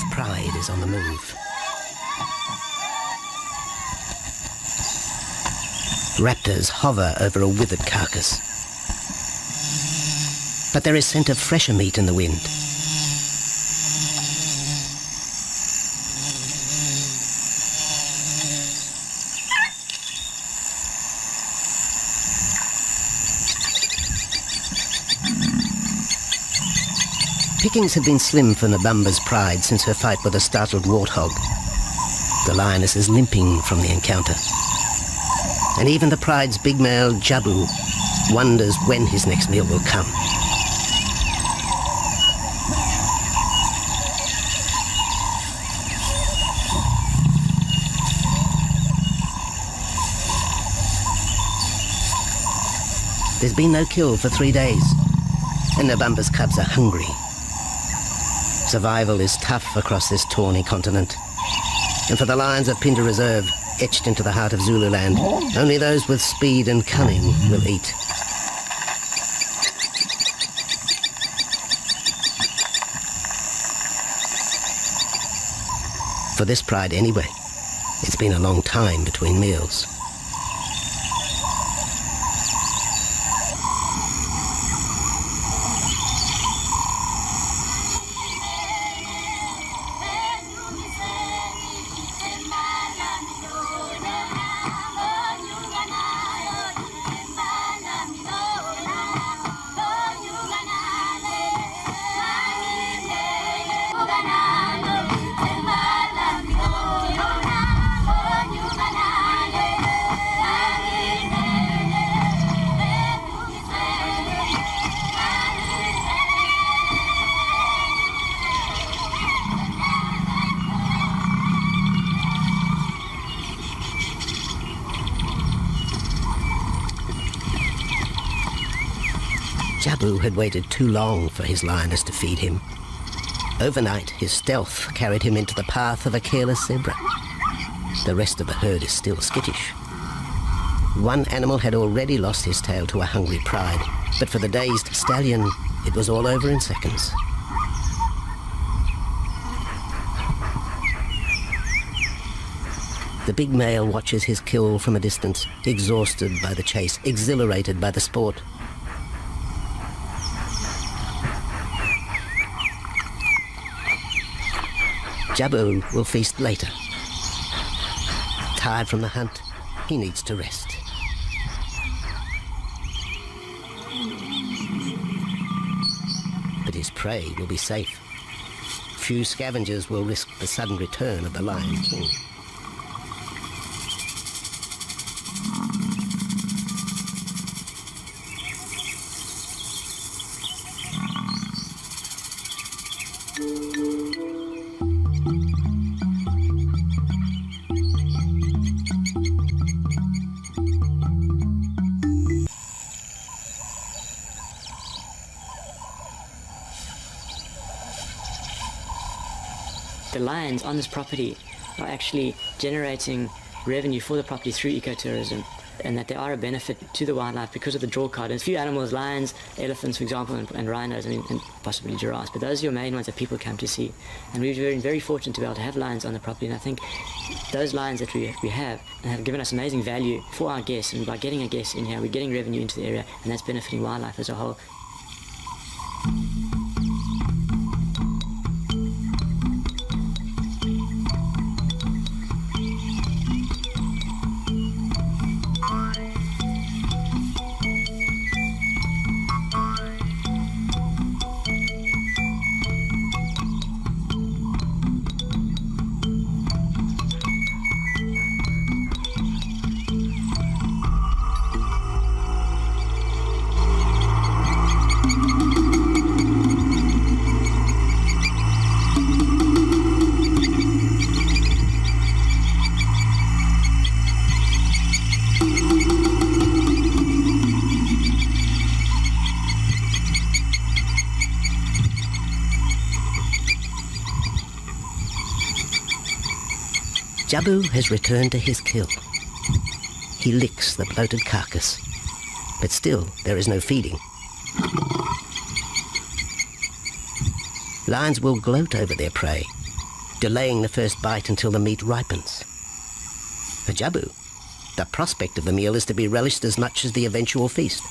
fourth pride is on the move. Raptors hover over a withered carcass. But there is scent of fresher meat in the wind. Pickings have been slim for Nabamba's pride since her fight with a startled warthog. The lioness is limping from the encounter. And even the pride's big male, Jabu, wonders when his next meal will come. There's been no kill for 3 days, and Nabamba's cubs are hungry. Survival is tough across this tawny continent, and for the lions of Pinda Reserve, etched into the heart of Zululand, only those with speed and cunning will eat. For this pride anyway, it's been a long time between meals. Jabu had waited too long for his lioness to feed him. Overnight, his stealth carried him into the path of a careless zebra. The rest of the herd is still skittish. One animal had already lost his tail to a hungry pride, but for the dazed stallion, it was all over in seconds. The big male watches his kill from a distance, exhausted by the chase, exhilarated by the sport. Jabu will feast later. Tired from the hunt, he needs to rest. But his prey will be safe. Few scavengers will risk the sudden return of the Lion King. The lions on this property are actually generating revenue for the property through ecotourism, and that they are a benefit to the wildlife because of the draw card. There's a few animals, lions, elephants, for example, and rhinos, and possibly giraffes, but those are your main ones that people come to see. And we've been very fortunate to be able to have lions on the property, and I think those lions that we have given us amazing value for our guests, and by getting a guest in here, we're getting revenue into the area, and that's benefiting wildlife as a whole. Jabu has returned to his kill. He licks the bloated carcass, but still there is no feeding. Lions will gloat over their prey, delaying the first bite until the meat ripens. For Jabu, the prospect of the meal is to be relished as much as the eventual feast.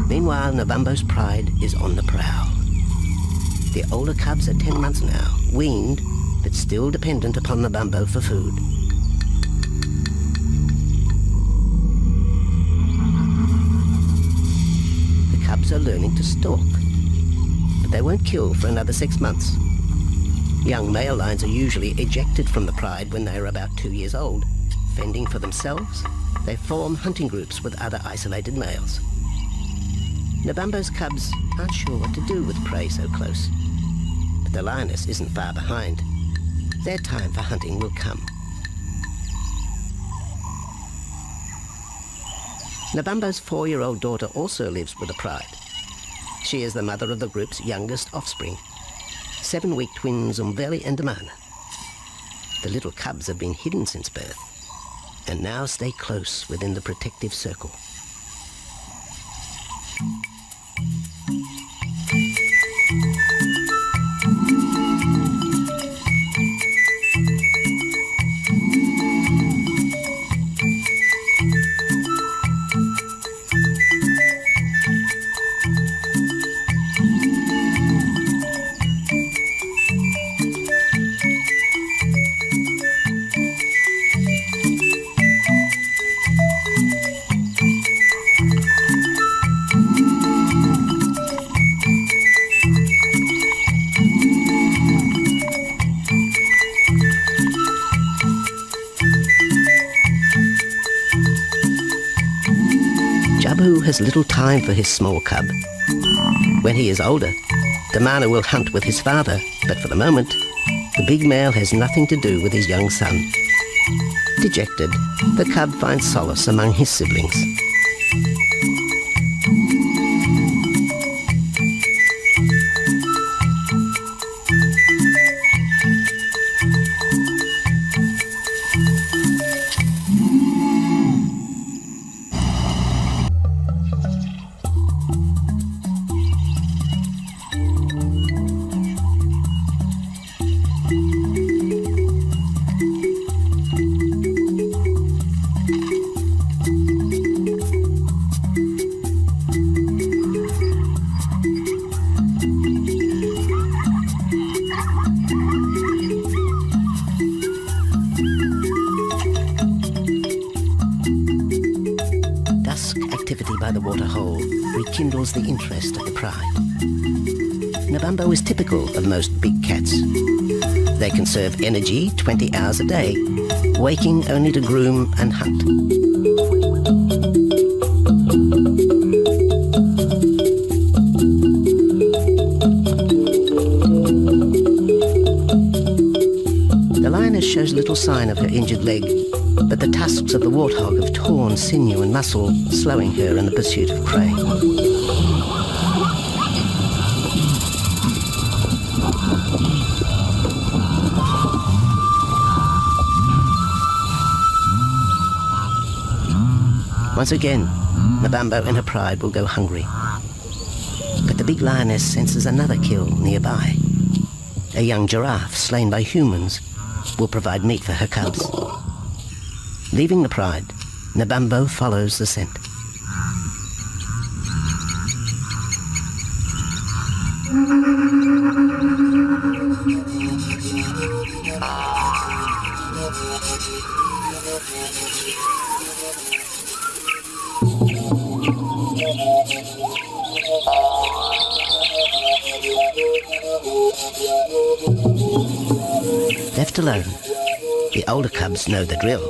Meanwhile, Nabambo's pride is on the prowl. The older cubs are 10 months now, weaned, but still dependent upon Nabambo for food. The cubs are learning to stalk, but they won't kill for another 6 months. Young male lions are usually ejected from the pride when they are about 2 years old. Fending for themselves, they form hunting groups with other isolated males. Nabambo's cubs aren't sure what to do with prey so close, but the lioness isn't far behind. Their time for hunting will come. Nabambo's 4-year-old daughter also lives with the pride. She is the mother of the group's youngest offspring, 7-week twins Umveli and Damana. The little cubs have been hidden since birth, and now stay close within the protective circle. Jabu has little time for his small cub. When he is older, Damana will hunt with his father, but for the moment, the big male has nothing to do with his young son. Dejected, the cub finds solace among his siblings. Activity by the waterhole rekindles the interest of the pride. Nabambo is typical of most big cats. They conserve energy 20 hours a day, waking only to groom and hunt. The lioness shows little sign of her injured leg, but the tusks of the warthog have torn sinew and muscle, slowing her in the pursuit of prey. Once again, Nabambo and her pride will go hungry. But the big lioness senses another kill nearby. A young giraffe slain by humans will provide meat for her cubs. Leaving the pride, Nabambo follows the scent. Left alone, the older cubs know the drill.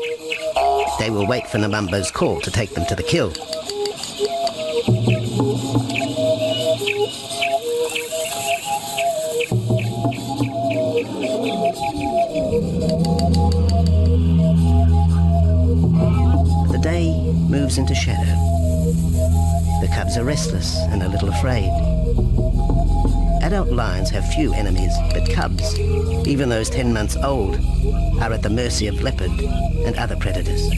They will wait for Nabambo's call to take them to the kill. The day moves into shadow. The cubs are restless and a little afraid. At Adult lions have few enemies, but cubs, even those 10 months old, are at the mercy of leopard and other predators.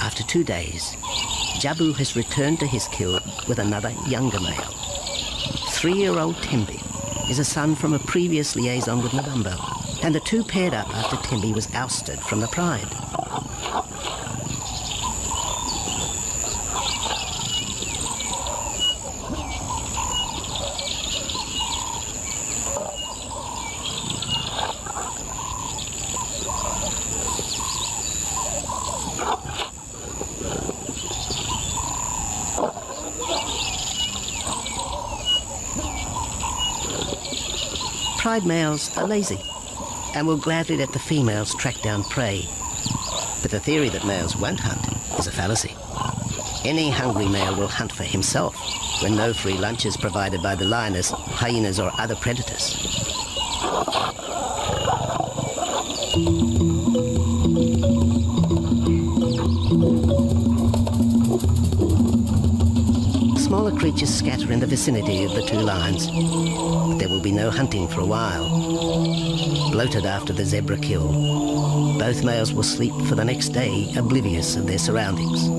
After 2 days, Jabu has returned to his kill with another younger male. 3-year-old Tembi is a son from a previous liaison with Nabumbo, and the two paired up after Tembi was ousted from the pride. Pride males are lazy and will gladly let the females track down prey. But the theory that males won't hunt is a fallacy. Any hungry male will hunt for himself when no free lunch is provided by the lioness, hyenas or other predators. Smaller creatures scatter in the vicinity of the two lions, but there will be no hunting for a while. Bloated after the zebra kill, both males will sleep for the next day, oblivious of their surroundings.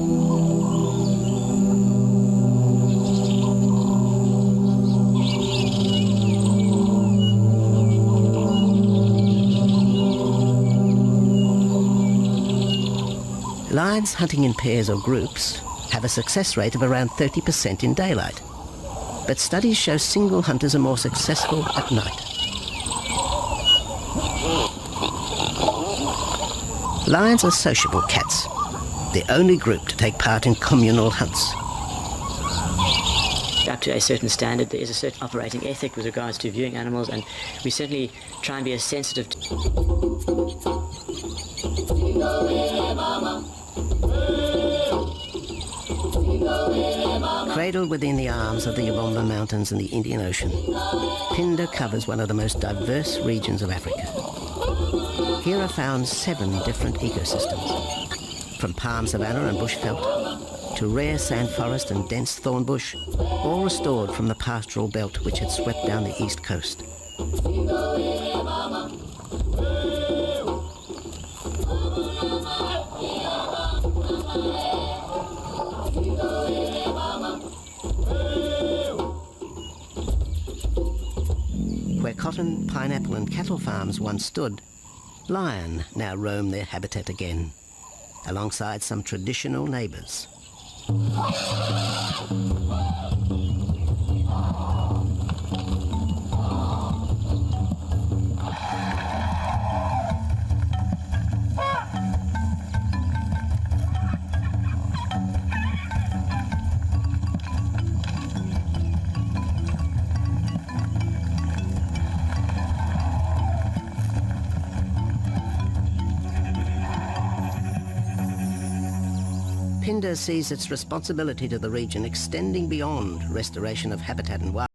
Lions hunting in pairs or groups have a success rate of around 30% in daylight, but studies show single hunters are more successful at night. Lions are sociable cats, the only group to take part in communal hunts. Up to a certain standard, there is a certain operating ethic with regards to viewing animals, and we certainly try and be as sensitive to Cradled within the arms of the Yabomba Mountains and the Indian Ocean, Pindar covers one of the most diverse regions of Africa. Here are found 7 different ecosystems, from palm savanna and bushveld to rare sand forest and dense thorn bush, all restored from the pastoral belt which had swept down the east coast. Where cotton, pineapple and cattle farms once stood, lion now roam their habitat again, alongside some traditional neighbours. Pindar sees its responsibility to the region extending beyond restoration of habitat and wildlife.